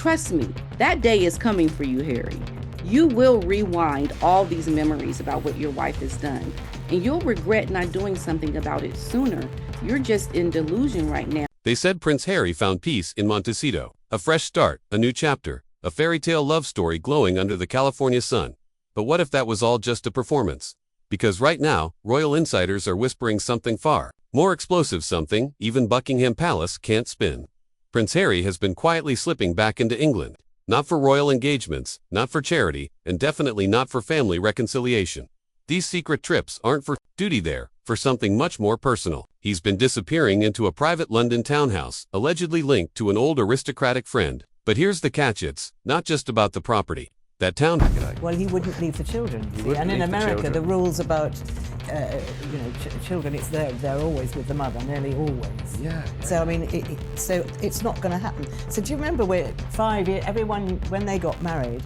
Trust me, that day is coming for you, Harry. You will rewind all these memories about what your wife has done, and you'll regret not doing something about it sooner. You're just in delusion right now. They said Prince Harry found peace in Montecito, a fresh start, a new chapter, a fairy tale love story glowing under the California sun. But what if that was all just a performance? Because right now, royal insiders are whispering something far more explosive, something even Buckingham Palace can't spin. Prince Harry has been quietly slipping back into England, not for royal engagements, not for charity, and definitely not for family reconciliation. These secret trips aren't for duty there, for something much more personal. He's been disappearing into a private London townhouse, allegedly linked to an old aristocratic friend. But here's the catch, it's not just about the property. That town... Well, he wouldn't leave the children. And in America, the rules about children, they're always with the mother, nearly always. Yeah. So I mean, so it's not going to happen. So do you remember everyone when they got married,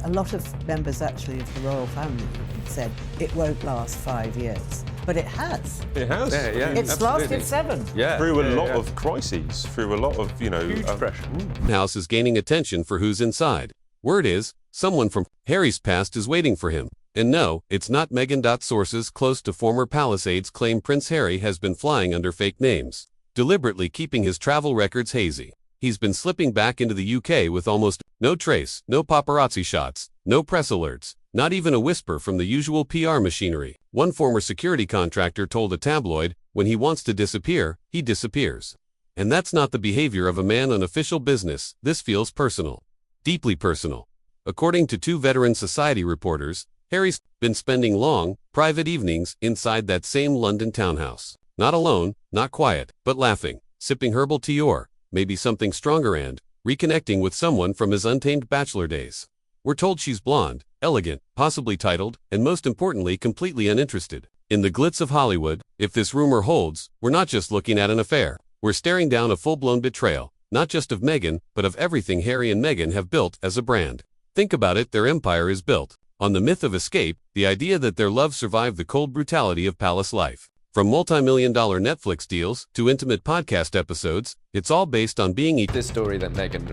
a lot of members actually of the royal family said it won't last 5 years. But it has. It has. Yeah, it's lasted 7. Yeah. Through a lot of crises, through a lot of, huge pressure. House is gaining attention for who's inside. Word is, someone from Harry's past is waiting for him. And no, it's not Meghan. Sources close to former palace aides claim Prince Harry has been flying under fake names, deliberately keeping his travel records hazy. He's been slipping back into the UK with almost no trace, no paparazzi shots, no press alerts, not even a whisper from the usual PR machinery. One former security contractor told a tabloid, when he wants to disappear, he disappears. And that's not the behavior of a man on official business. This feels personal. Deeply personal. According to 2 veteran society reporters, Harry's been spending long, private evenings inside that same London townhouse. Not alone, not quiet, but laughing, sipping herbal tea or, maybe something stronger, and reconnecting with someone from his untamed bachelor days. We're told she's blonde, elegant, possibly titled, and most importantly completely uninterested in the glitz of Hollywood. If this rumor holds, we're not just looking at an affair. We're staring down a full-blown betrayal, not just of Meghan, but of everything Harry and Meghan have built as a brand. Think about it, their empire is built on the myth of escape, the idea that their love survived the cold brutality of palace life. From multi-million-dollar Netflix deals to intimate podcast episodes, it's all based on being This story that Meghan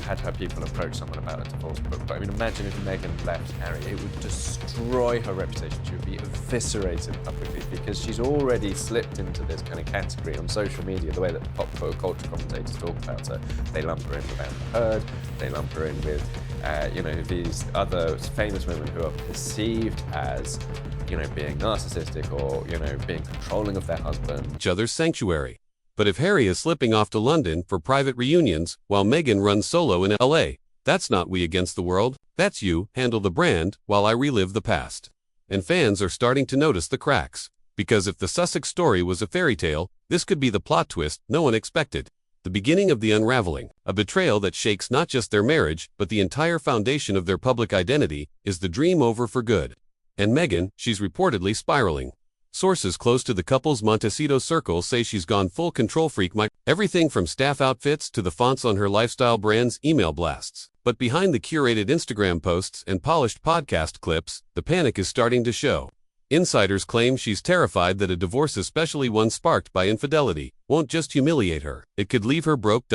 had her people approach someone about a divorce. But I mean, imagine if Meghan left Harry, it would destroy her reputation. She would be eviscerated publicly because she's already slipped into this kind of category on social media, the way that pop culture commentators talk about her. They lump her in with Amber Heard, they lump her in with, these other famous women who are perceived as, being narcissistic or, being controlling of their husband. each other's sanctuary. But if Harry is slipping off to London for private reunions while Meghan runs solo in LA, that's not we against the world, that's you, handle the brand while I relive the past. And fans are starting to notice the cracks. Because if the Sussex story was a fairy tale, this could be the plot twist no one expected. The beginning of the unraveling, a betrayal that shakes not just their marriage, but the entire foundation of their public identity. Is the dream over for good? And Meghan, she's reportedly spiraling. Sources close to the couple's Montecito circle say she's gone full control freak. Everything from staff outfits to the fonts on her lifestyle brand's email blasts. But behind the curated Instagram posts and polished podcast clips, the panic is starting to show. Insiders claim she's terrified that a divorce, especially one sparked by infidelity, won't just humiliate her. It could leave her broke.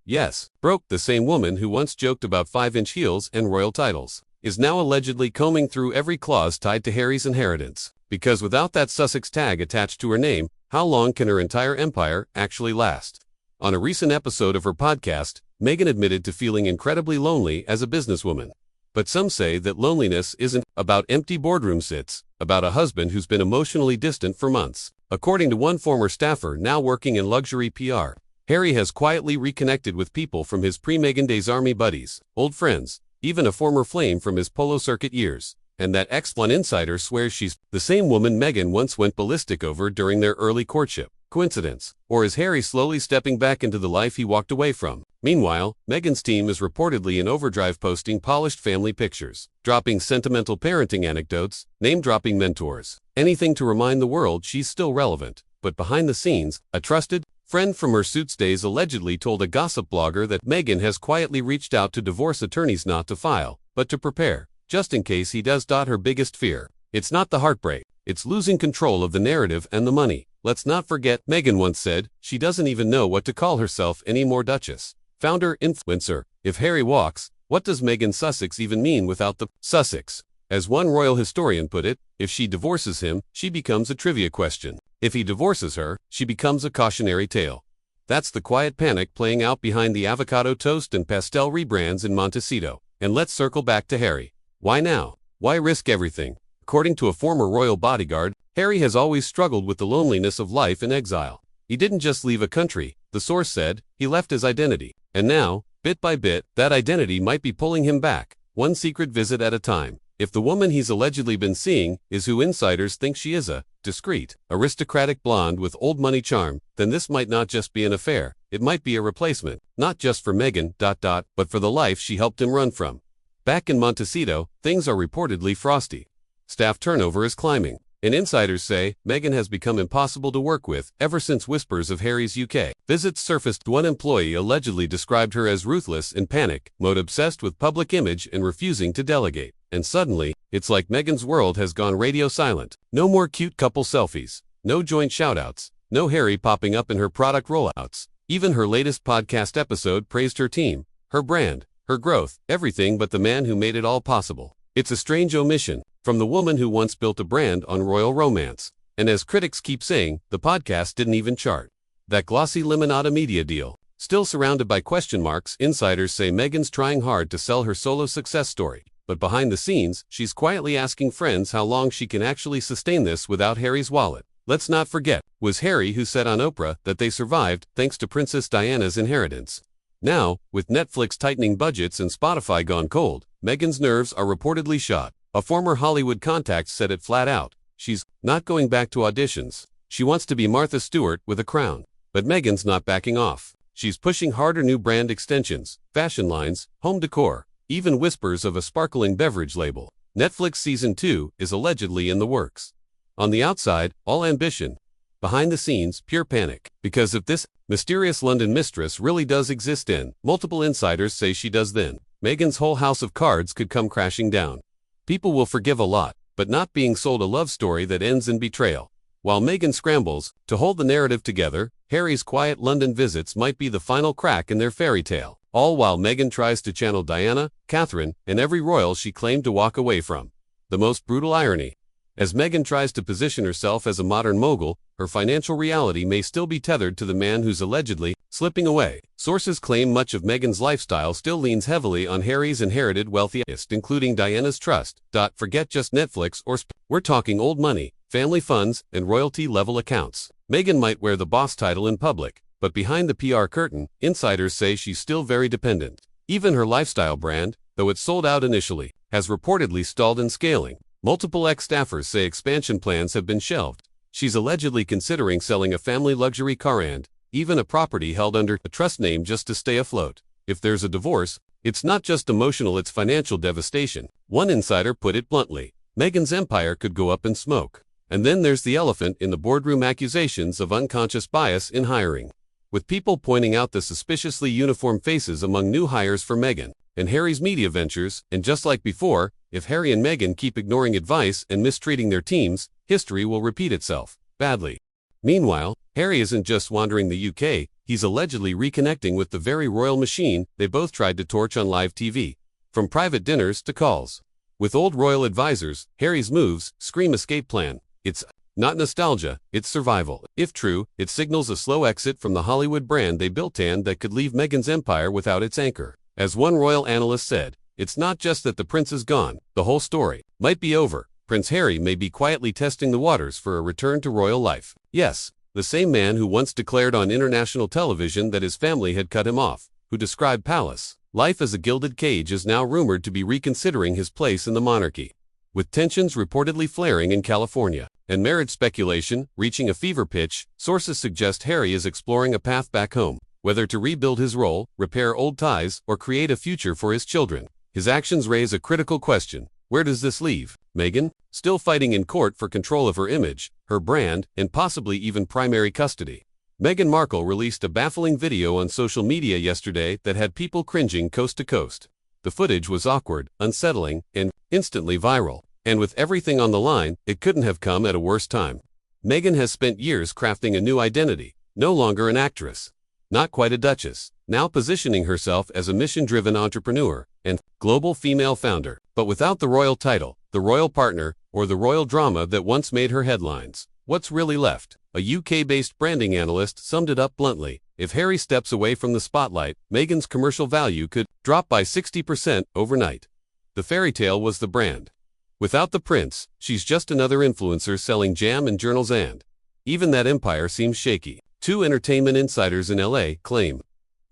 Yes, broke. The same woman who once joked about 5-inch heels and royal titles is now allegedly combing through every clause tied to Harry's inheritance. Because without that Sussex tag attached to her name, how long can her entire empire actually last? On a recent episode of her podcast, Meghan admitted to feeling incredibly lonely as a businesswoman. But some say that loneliness isn't about empty boardroom sits, about a husband who's been emotionally distant for months. According to one former staffer now working in luxury PR, Harry has quietly reconnected with people from his pre-Meghan days, army buddies, old friends, even a former flame from his polo circuit years. And that ex-One insider swears she's the same woman Meghan once went ballistic over during their early courtship. Coincidence? Or is Harry slowly stepping back into the life he walked away from? Meanwhile, Meghan's team is reportedly in overdrive, posting polished family pictures, dropping sentimental parenting anecdotes, name-dropping mentors, anything to remind the world she's still relevant. But behind the scenes, a trusted friend from her Suits days allegedly told a gossip blogger that Meghan has quietly reached out to divorce attorneys not to file, but to prepare, just in case he does. Her biggest fear, it's not the heartbreak, it's losing control of the narrative and the money. Let's not forget, Meghan once said she doesn't even know what to call herself anymore. Duchess, founder, influencer, If Harry walks, what does Meghan Sussex even mean without the Sussex? As one royal historian put it, if she divorces him, she becomes a trivia question. If he divorces her, she becomes a cautionary tale. That's the quiet panic playing out behind the avocado toast and pastel rebrands in Montecito. And let's circle back to Harry. Why now? Why risk everything? According to a former royal bodyguard, Harry has always struggled with the loneliness of life in exile. He didn't just leave a country, the source said, he left his identity. And now, bit by bit, that identity might be pulling him back, one secret visit at a time. If the woman he's allegedly been seeing is who insiders think she is, a discreet, aristocratic blonde with old money charm, then this might not just be an affair, it might be a replacement, not just for Meghan, but for the life she helped him run from. Back in Montecito, things are reportedly frosty. Staff turnover is climbing, and insiders say Meghan has become impossible to work with ever since whispers of Harry's UK visits surfaced. One employee allegedly described her as ruthless and panic mode, obsessed with public image and refusing to delegate. And suddenly, it's like Meghan's world has gone radio silent. No more cute couple selfies, no joint shoutouts, no Harry popping up in her product rollouts. Even her latest podcast episode praised her team, her brand, her growth, everything but the man who made it all possible. It's a strange omission from the woman who once built a brand on royal romance. And as critics keep saying, the podcast didn't even chart. That glossy Limonada media deal, still surrounded by question marks. Insiders say Meghan's trying hard to sell her solo success story. But behind the scenes, she's quietly asking friends how long she can actually sustain this without Harry's wallet. Let's not forget, was Harry who said on Oprah that they survived thanks to Princess Diana's inheritance. Now, with Netflix tightening budgets and Spotify gone cold, Meghan's nerves are reportedly shot. A former Hollywood contact said it flat out. She's not going back to auditions. She wants to be Martha Stewart with a crown. But Meghan's not backing off. She's pushing harder, new brand extensions, fashion lines, home decor, even whispers of a sparkling beverage label. Netflix Season 2 is allegedly in the works. On the outside, all ambition. Behind the scenes, pure panic. Because if this mysterious London mistress really does exist, in multiple insiders say she does, then Meghan's whole house of cards could come crashing down. People will forgive a lot, but not being sold a love story that ends in betrayal. While Meghan scrambles to hold the narrative together, Harry's quiet London visits might be the final crack in their fairy tale. All while Meghan tries to channel Diana, Catherine, and every royal she claimed to walk away from. The most brutal irony. As Meghan tries to position herself as a modern mogul, her financial reality may still be tethered to the man who's allegedly slipping away. Sources claim much of Meghan's lifestyle still leans heavily on Harry's inherited wealthiest, including Diana's trust. Forget just Netflix or we're talking old money, family funds, and royalty-level accounts. Meghan might wear the boss title in public, but behind the PR curtain, insiders say she's still very dependent. Even her lifestyle brand, though it sold out initially, has reportedly stalled in scaling. Multiple ex-staffers say expansion plans have been shelved. She's allegedly considering selling a family luxury car and even a property held under a trust name just to stay afloat. If there's a divorce, it's not just emotional, it's financial devastation. One insider put it bluntly, Meghan's empire could go up in smoke. And then there's the elephant in the boardroom: accusations of unconscious bias in hiring. With people pointing out the suspiciously uniform faces among new hires for Meghan and Harry's media ventures, and just like before, if Harry and Meghan keep ignoring advice and mistreating their teams, history will repeat itself, badly. Meanwhile, Harry isn't just wandering the UK, he's allegedly reconnecting with the very royal machine they both tried to torch on live TV. From private dinners to calls with old royal advisors, Harry's moves scream escape plan. It's not nostalgia, it's survival. If true, it signals a slow exit from the Hollywood brand they built and that could leave Meghan's empire without its anchor. As one royal analyst said, it's not just that the prince is gone, the whole story might be over. Prince Harry may be quietly testing the waters for a return to royal life. Yes, the same man who once declared on international television that his family had cut him off, who described palace life as a gilded cage, is now rumored to be reconsidering his place in the monarchy. With tensions reportedly flaring in California and marriage speculation reaching a fever pitch, sources suggest Harry is exploring a path back home, whether to rebuild his role, repair old ties, or create a future for his children. His actions raise a critical question. Where does this leave Meghan? Still fighting in court for control of her image, her brand, and possibly even primary custody. Meghan Markle released a baffling video on social media yesterday that had people cringing coast to coast. The footage was awkward, unsettling, and instantly viral. And with everything on the line, it couldn't have come at a worse time. Meghan has spent years crafting a new identity, no longer an actress. not quite a duchess, now positioning herself as a mission-driven entrepreneur and global female founder, but without the royal title, the royal partner, or the royal drama that once made her headlines. What's really left? A UK-based branding analyst summed it up bluntly. If Harry steps away from the spotlight, Meghan's commercial value could drop by 60% overnight. The fairy tale was the brand. Without the prince, she's just another influencer selling jam and journals, and even that empire seems shaky. Two entertainment insiders in LA claim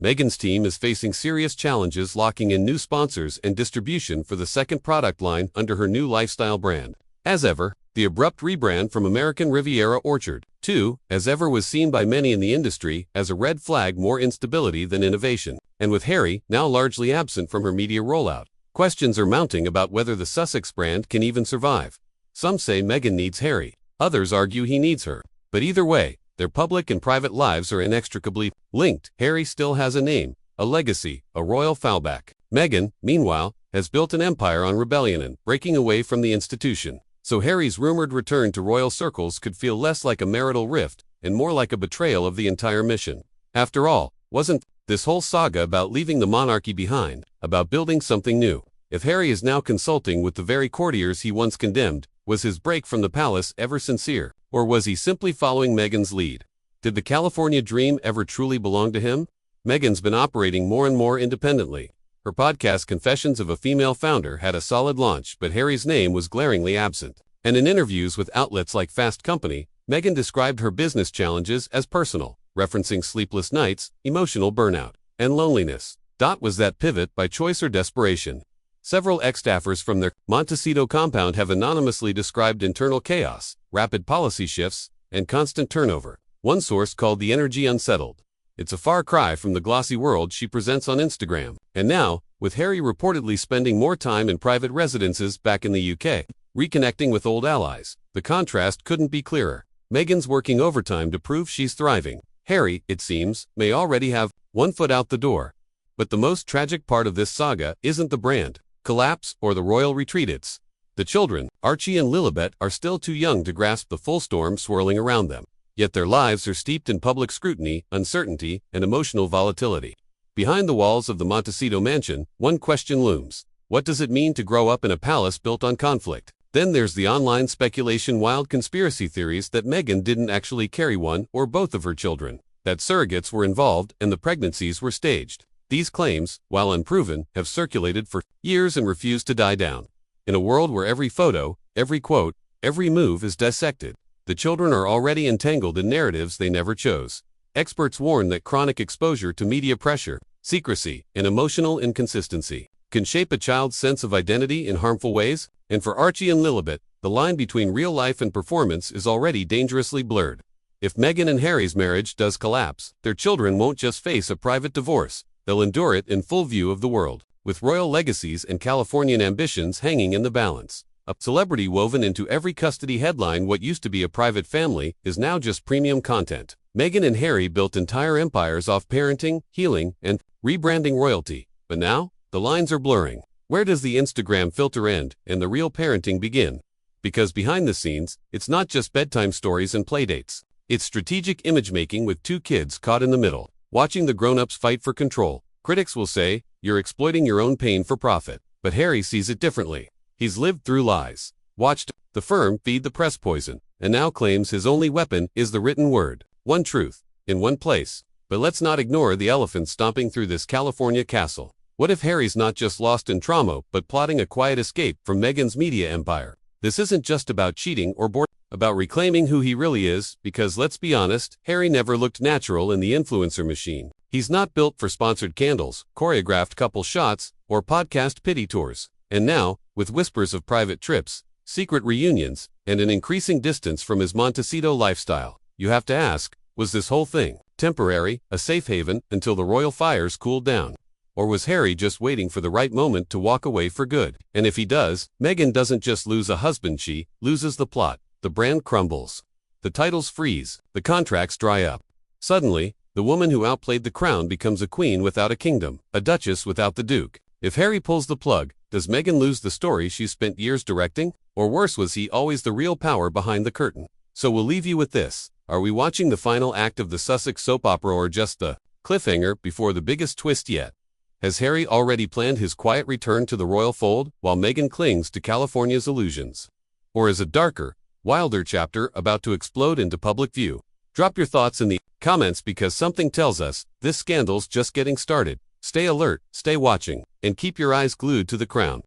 Meghan's team is facing serious challenges locking in new sponsors and distribution for the second product line under her new lifestyle brand. As ever, the abrupt rebrand from American Riviera Orchard to As Ever was seen by many in the industry as a red flag, more instability than innovation. And with Harry now largely absent from her media rollout, questions are mounting about whether the Sussex brand can even survive. Some say Meghan needs Harry, others argue he needs her. But either way, their public and private lives are inextricably linked. Harry still has a name, a legacy, a royal fallback. Meghan, meanwhile, has built an empire on rebellion and breaking away from the institution. So Harry's rumored return to royal circles could feel less like a marital rift and more like a betrayal of the entire mission. After all, wasn't this whole saga about leaving the monarchy behind, about building something new? If Harry is now consulting with the very courtiers he once condemned, was his break from the palace ever sincere? Or was he simply following Meghan's lead? Did the California dream ever truly belong to him? Meghan's been operating more and more independently. Her podcast Confessions of a Female Founder had a solid launch, but Harry's name was glaringly absent. And in interviews with outlets like Fast Company, Meghan described her business challenges as personal, referencing sleepless nights, emotional burnout, and loneliness. Was that pivot by choice or desperation? Several ex-staffers from their Montecito compound have anonymously described internal chaos, rapid policy shifts, and constant turnover. One source called the energy unsettled. It's a far cry from the glossy world she presents on Instagram. And now, with Harry reportedly spending more time in private residences back in the UK, reconnecting with old allies, the contrast couldn't be clearer. Meghan's working overtime to prove she's thriving. Harry, it seems, may already have one foot out the door. But the most tragic part of this saga isn't the brand collapse or the royal retreat, it's the children. Archie and Lilibet are still too young to grasp the full storm swirling around them. Yet their lives are steeped in public scrutiny, uncertainty, and emotional volatility. Behind the walls of the Montecito mansion, one question looms. What does it mean to grow up in a palace built on conflict? Then there's the online speculation, wild conspiracy theories that Meghan didn't actually carry one or both of her children, that surrogates were involved and the pregnancies were staged. These claims, while unproven, have circulated for years and refuse to die down. In a world where every photo, every quote, every move is dissected, the children are already entangled in narratives they never chose. Experts warn that chronic exposure to media pressure, secrecy, and emotional inconsistency can shape a child's sense of identity in harmful ways. And for Archie and Lilibet, the line between real life and performance is already dangerously blurred. If Meghan and Harry's marriage does collapse, their children won't just face a private divorce, they'll endure it in full view of the world, with royal legacies and Californian ambitions hanging in the balance. A celebrity woven into every custody headline. What used to be a private family is now just premium content. Meghan and Harry built entire empires off parenting, healing, and rebranding royalty. But now, the lines are blurring. Where does the Instagram filter end and the real parenting begin? Because behind the scenes, it's not just bedtime stories and playdates. It's strategic image-making with two kids caught in the middle, watching the grown-ups fight for control. Critics will say, you're exploiting your own pain for profit. But Harry sees it differently. He's lived through lies, watched the firm feed the press poison, and now claims his only weapon is the written word. One truth, in one place. But let's not ignore the elephant stomping through this California castle. What if Harry's not just lost in trauma, but plotting a quiet escape from Meghan's media empire? This isn't just about cheating or boredom, about reclaiming who he really is, because let's be honest, Harry never looked natural in the influencer machine. He's not built for sponsored candles, choreographed couple shots, or podcast pity tours. And now, with whispers of private trips, secret reunions, and an increasing distance from his Montecito lifestyle, you have to ask, was this whole thing temporary, a safe haven until the royal fires cooled down? Or was Harry just waiting for the right moment to walk away for good? And if he does, Meghan doesn't just lose a husband, she loses the plot. The brand crumbles. The titles freeze. The contracts dry up. Suddenly, the woman who outplayed the crown becomes a queen without a kingdom, a duchess without the duke. If Harry pulls the plug, does Meghan lose the story she spent years directing? Or worse, was he always the real power behind the curtain? So we'll leave you with this. Are we watching the final act of the Sussex soap opera or just the Cliffhanger before the biggest twist yet. Has Harry already planned his quiet return to the royal fold while Meghan clings to California's illusions? Or is a darker, wilder chapter about to explode into public view? Drop your thoughts in the comments because something tells us this scandal's just getting started. Stay alert, stay watching, and keep your eyes glued to the crown.